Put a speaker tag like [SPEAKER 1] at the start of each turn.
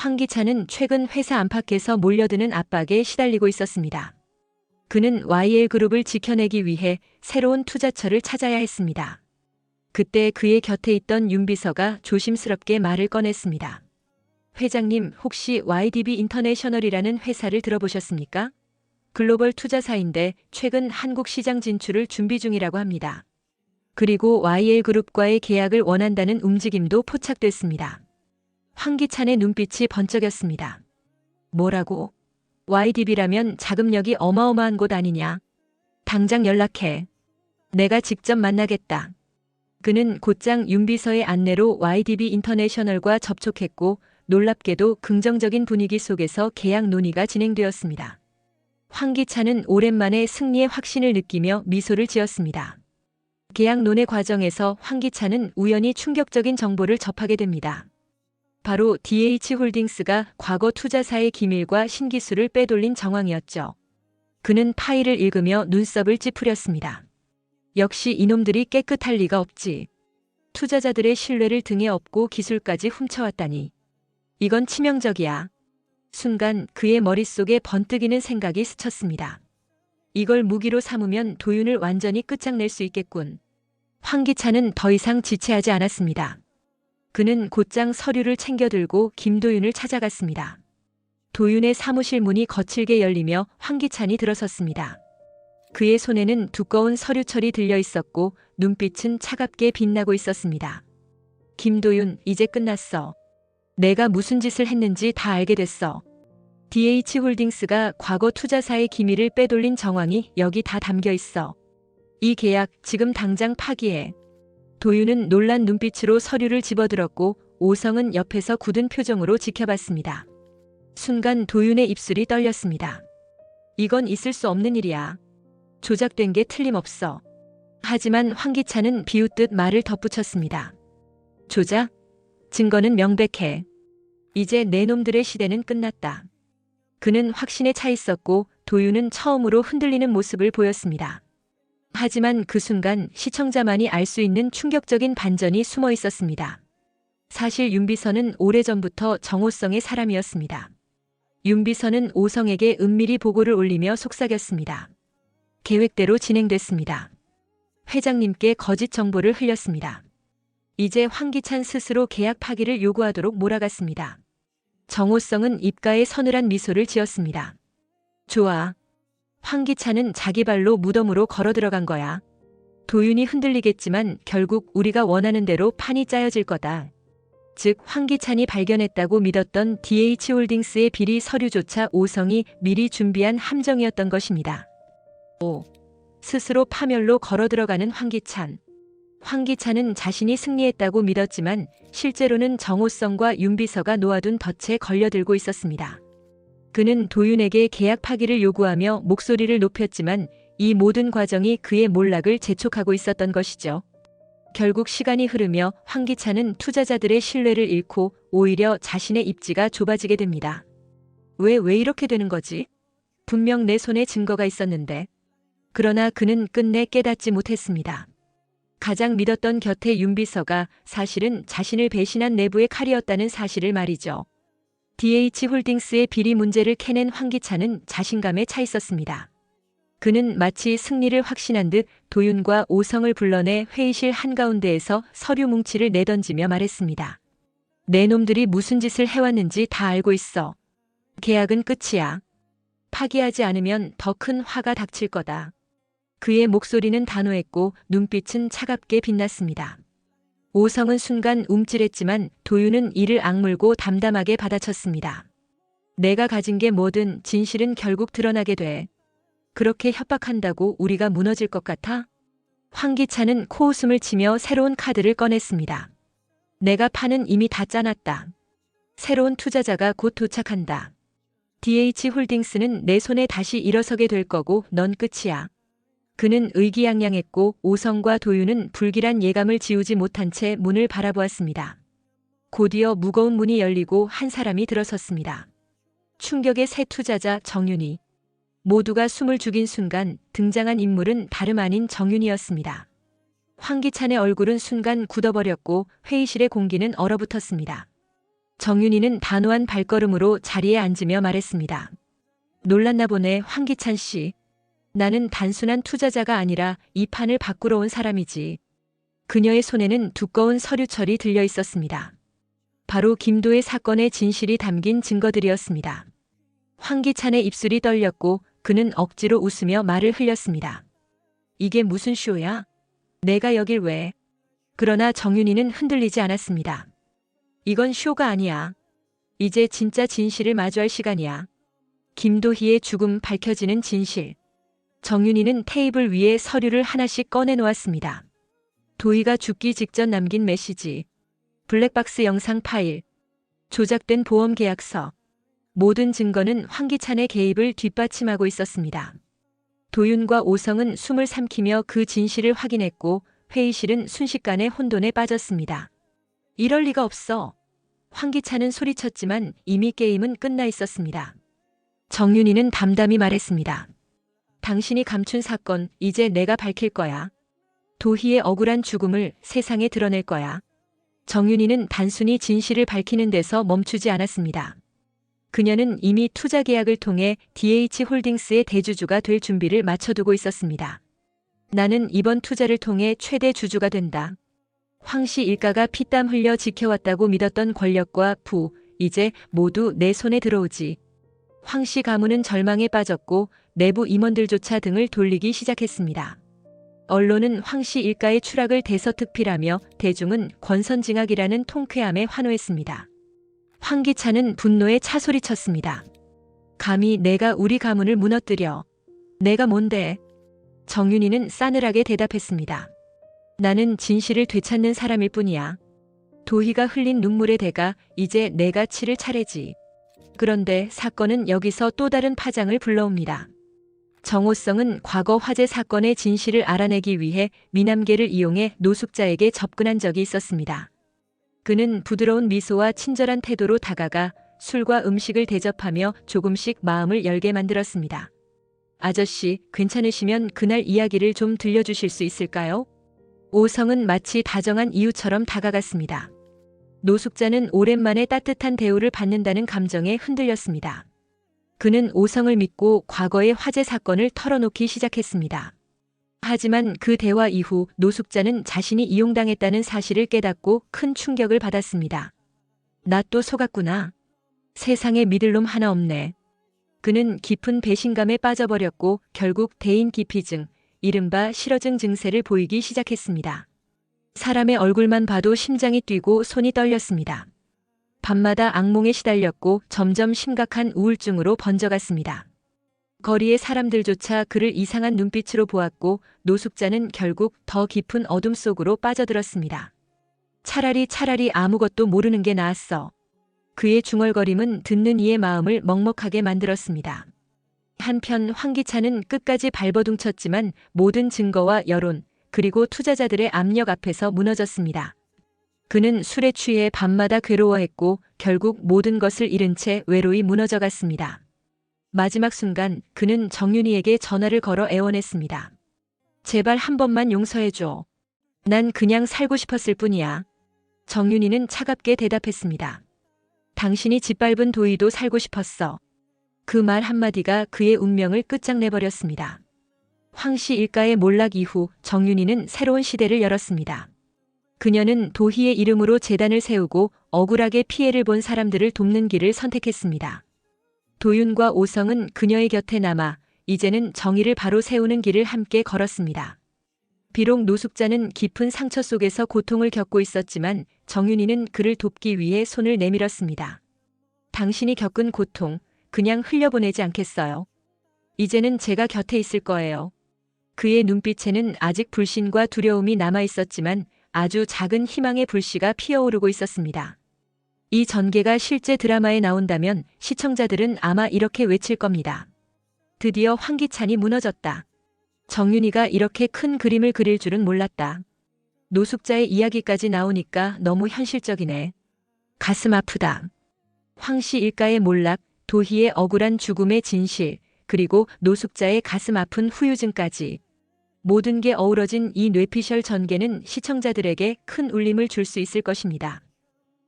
[SPEAKER 1] 황기찬은 최근 회사 안팎에서 몰려드는 압박에 시달리고 있었습니다. 그는 YL그룹을 지켜내기 위해 새로운 투자처를 찾아야 했습니다. 그때 그의 곁에 있던 윤 비서가 조심스럽게 말을 꺼냈습니다. 회장님, 혹시 YDB 인터내셔널이라는 회사를 들어보셨습니까? 글로벌 투자사인데 최근 한국 시장 진출을 준비 중이라고 합니다. 그리고 YL그룹과의 계약을 원한다는 움직임도 포착됐습니다. 황기찬의 눈빛이 번쩍였습니다. 뭐라고? YDB라면 자금력이 어마어마한 곳 아니냐? 당장 연락해. 내가 직접 만나겠다. 그는 곧장 윤 비서의 안내로 YDB 인터내셔널과 접촉했고 놀랍게도 긍정적인 분위기 속에서 계약 논의가 진행되었습니다. 황기찬은 오랜만에 승리의 확신을 느끼며 미소를 지었습니다. 계약 논의 과정에서 황기찬은 우연히 충격적인 정보를 접하게 됩니다. 바로 DH홀딩스가 과거 투자사의 기밀과 신기술을 빼돌린 정황이었죠. 그는 파일을 읽으며 눈썹을 찌푸렸습니다. 역시 이놈들이 깨끗할 리가 없지. 투자자들의 신뢰를 등에 업고 기술까지 훔쳐왔다니. 이건 치명적이야. 순간 그의 머릿속에 번뜩이는 생각이 스쳤습니다. 이걸 무기로 삼으면 도윤을 완전히 끝장낼 수 있겠군. 황기찬은 더 이상 지체하지 않았습니다. 그는 곧장 서류를 챙겨들고 김도윤을 찾아갔습니다. 도윤의 사무실 문이 거칠게 열리며 황기찬이 들어섰습니다. 그의 손에는 두꺼운 서류철이 들려 있었고 눈빛은 차갑게 빛나고 있었습니다. 김도윤, 이제 끝났어. 내가 무슨 짓을 했는지 다 알게 됐어. DH홀딩스가 과거 투자사의 기밀을 빼돌린 정황이 여기 다 담겨 있어. 이 계약 지금 당장 파기해. 도윤은 놀란 눈빛으로 서류를 집어들었고 오성은 옆에서 굳은 표정으로 지켜봤습니다. 순간 도윤의 입술이 떨렸습니다. 이건 있을 수 없는 일이야. 조작된 게 틀림없어. 하지만 황기찬은 비웃듯 말을 덧붙였습니다. 조작? 증거는 명백해. 이제 내 놈들의 시대는 끝났다. 그는 확신에 차 있었고 도윤은 처음으로 흔들리는 모습을 보였습니다. 하지만 그 순간 시청자만이 알 수 있는 충격적인 반전이 숨어 있었습니다. 사실 윤 비서는 오래전부터 정호성의 사람이었습니다. 윤 비서는 오성에게 은밀히 보고를 올리며 속삭였습니다. 계획대로 진행됐습니다. 회장님께 거짓 정보를 흘렸습니다. 이제 황기찬 스스로 계약 파기를 요구하도록 몰아갔습니다. 정호성은 입가에 서늘한 미소를 지었습니다. 좋아. 황기찬은 자기 발로 무덤으로 걸어 들어간 거야. 도윤이 흔들리겠지만 결국 우리가 원하는 대로 판이 짜여질 거다. 즉 황기찬이 발견했다고 믿었던 DH홀딩스의 비리 서류조차 오성이 미리 준비한 함정이었던 것입니다. 스스로 파멸로 걸어 들어가는 황기찬. 황기찬은 자신이 승리했다고 믿었지만 실제로는 정호성과 윤 비서가 놓아둔 덫에 걸려들고 있었습니다. 그는 도윤에게 계약 파기를 요구하며 목소리를 높였지만 이 모든 과정이 그의 몰락을 재촉하고 있었던 것이죠. 결국 시간이 흐르며 황기찬은 투자자들의 신뢰를 잃고 오히려 자신의 입지가 좁아지게 됩니다. 왜 이렇게 되는 거지? 분명 내 손에 증거가 있었는데. 그러나 그는 끝내 깨닫지 못했습니다. 가장 믿었던 곁에 윤 비서가 사실은 자신을 배신한 내부의 칼이었다는 사실을 말이죠. DH홀딩스의 비리 문제를 캐낸 황기찬은 자신감에 차 있었습니다. 그는 마치 승리를 확신한 듯 도윤과 오성을 불러내 회의실 한가운데에서 서류 뭉치를 내던지며 말했습니다. 내 놈들이 무슨 짓을 해왔는지 다 알고 있어. 계약은 끝이야. 파기하지 않으면 더 큰 화가 닥칠 거다. 그의 목소리는 단호했고 눈빛은 차갑게 빛났습니다. 오성은 순간 움찔했지만 도윤은 이를 악물고 담담하게 받아쳤습니다. 내가 가진 게 뭐든 진실은 결국 드러나게 돼. 그렇게 협박한다고 우리가 무너질 것 같아? 황기찬은 코웃음을 치며 새로운 카드를 꺼냈습니다. 내가 판은 이미 다 짜놨다. 새로운 투자자가 곧 도착한다. DH홀딩스는 내 손에 다시 일어서게 될 거고 넌 끝이야. 그는 의기양양했고 오성과 도윤은 불길한 예감을 지우지 못한 채 문을 바라보았습니다. 곧이어 무거운 문이 열리고 한 사람이 들어섰습니다. 충격의 새 투자자 정윤희. 모두가 숨을 죽인 순간 등장한 인물은 다름 아닌 정윤희였습니다. 황기찬의 얼굴은 순간 굳어버렸고 회의실의 공기는 얼어붙었습니다. 정윤희는 단호한 발걸음으로 자리에 앉으며 말했습니다. 놀랐나 보네, 황기찬 씨. 나는 단순한 투자자가 아니라 이 판을 바꾸러 온 사람이지. 그녀의 손에는 두꺼운 서류철이 들려 있었습니다. 바로 김도의 사건의 진실이 담긴 증거들이었습니다. 황기찬의 입술이 떨렸고 그는 억지로 웃으며 말을 흘렸습니다. 이게 무슨 쇼야? 내가 여길 왜? 그러나 정윤희는 흔들리지 않았습니다. 이건 쇼가 아니야. 이제 진짜 진실을 마주할 시간이야. 김도희의 죽음 밝혀지는 진실. 정윤희는 테이블 위에 서류를 하나씩 꺼내놓았습니다. 도희가 죽기 직전 남긴 메시지, 블랙박스 영상 파일, 조작된 보험 계약서. 모든 증거는 황기찬의 개입을 뒷받침하고 있었습니다. 도윤과 오성은 숨을 삼키며 그 진실을 확인했고 회의실은 순식간에 혼돈에 빠졌습니다. 이럴 리가 없어. 황기찬은 소리쳤지만 이미 게임은 끝나 있었습니다. 정윤희는 담담히 말했습니다. 당신이 감춘 사건 이제 내가 밝힐 거야. 도희의 억울한 죽음을 세상에 드러낼 거야. 정윤희는 단순히 진실을 밝히는 데서 멈추지 않았습니다. 그녀는 이미 투자 계약을 통해 DH홀딩스의 대주주가 될 준비를 마쳐두고 있었습니다. 나는 이번 투자를 통해 최대 주주가 된다. 황씨 일가가 피땀 흘려 지켜왔다고 믿었던 권력과 부, 이제 모두 내 손에 들어오지. 황씨 가문은 절망에 빠졌고 내부 임원들조차 등을 돌리기 시작했습니다. 언론은 황씨 일가의 추락을 대서특필하며 대중은 권선징악이라는 통쾌함에 환호했습니다. 황기찬은 분노에 차소리쳤습니다. 감히 내가 우리 가문을 무너뜨려. 내가 뭔데? 정윤희는 싸늘하게 대답했습니다. 나는 진실을 되찾는 사람일 뿐이야. 도희가 흘린 눈물의 대가 이제 내가 치를 차례지. 그런데 사건은 여기서 또 다른 파장을 불러옵니다. 정호성은 과거 화재 사건의 진실을 알아내기 위해 미남계를 이용해 노숙자에게 접근한 적이 있었습니다. 그는 부드러운 미소와 친절한 태도로 다가가 술과 음식을 대접하며 조금씩 마음을 열게 만들었습니다. 아저씨, 괜찮으시면 그날 이야기를 좀 들려주실 수 있을까요? 오성은 마치 다정한 이웃처럼 다가갔습니다. 노숙자는 오랜만에 따뜻한 대우를 받는다는 감정에 흔들렸습니다. 그는 오성을 믿고 과거의 화재 사건을 털어놓기 시작했습니다. 하지만 그 대화 이후 노숙자는 자신이 이용당했다는 사실을 깨닫고 큰 충격을 받았습니다. 나 또 속았구나. 세상에 믿을 놈 하나 없네. 그는 깊은 배신감에 빠져버렸고 결국 대인 기피증, 이른바 실어증 증세를 보이기 시작했습니다. 사람의 얼굴만 봐도 심장이 뛰고 손이 떨렸습니다. 밤마다 악몽에 시달렸고 점점 심각한 우울증으로 번져갔습니다. 거리의 사람들조차 그를 이상한 눈빛으로 보았고 노숙자는 결국 더 깊은 어둠 속으로 빠져들었습니다. 차라리 아무것도 모르는 게 나았어. 그의 중얼거림은 듣는 이의 마음을 먹먹하게 만들었습니다. 한편 황기찬은 끝까지 발버둥쳤지만 모든 증거와 여론, 그리고 투자자들의 압력 앞에서 무너졌습니다. 그는 술에 취해 밤마다 괴로워했고 결국 모든 것을 잃은 채 외로이 무너져갔습니다. 마지막 순간 그는 정윤희에게 전화를 걸어 애원했습니다. 제발 한 번만 용서해줘. 난 그냥 살고 싶었을 뿐이야. 정윤희는 차갑게 대답했습니다. 당신이 짓밟은 도희도 살고 싶었어. 그 말 한마디가 그의 운명을 끝장내버렸습니다. 황씨 일가의 몰락 이후 정윤희는 새로운 시대를 열었습니다. 그녀는 도희의 이름으로 재단을 세우고 억울하게 피해를 본 사람들을 돕는 길을 선택했습니다. 도윤과 오성은 그녀의 곁에 남아 이제는 정의를 바로 세우는 길을 함께 걸었습니다. 비록 노숙자는 깊은 상처 속에서 고통을 겪고 있었지만 정윤희는 그를 돕기 위해 손을 내밀었습니다. 당신이 겪은 고통 그냥 흘려보내지 않겠어요. 이제는 제가 곁에 있을 거예요. 그의 눈빛에는 아직 불신과 두려움이 남아 있었지만 아주 작은 희망의 불씨가 피어오르고 있었습니다. 이 전개가 실제 드라마에 나온다면 시청자들은 아마 이렇게 외칠 겁니다. 드디어 황기찬이 무너졌다. 정윤희가 이렇게 큰 그림을 그릴 줄은 몰랐다. 노숙자의 이야기까지 나오니까 너무 현실적이네. 가슴 아프다. 황씨 일가의 몰락, 도희의 억울한 죽음의 진실, 그리고 노숙자의 가슴 아픈 후유증까지. 모든 게 어우러진 이 뇌피셜 전개는 시청자들에게 큰 울림을 줄 수 있을 것입니다.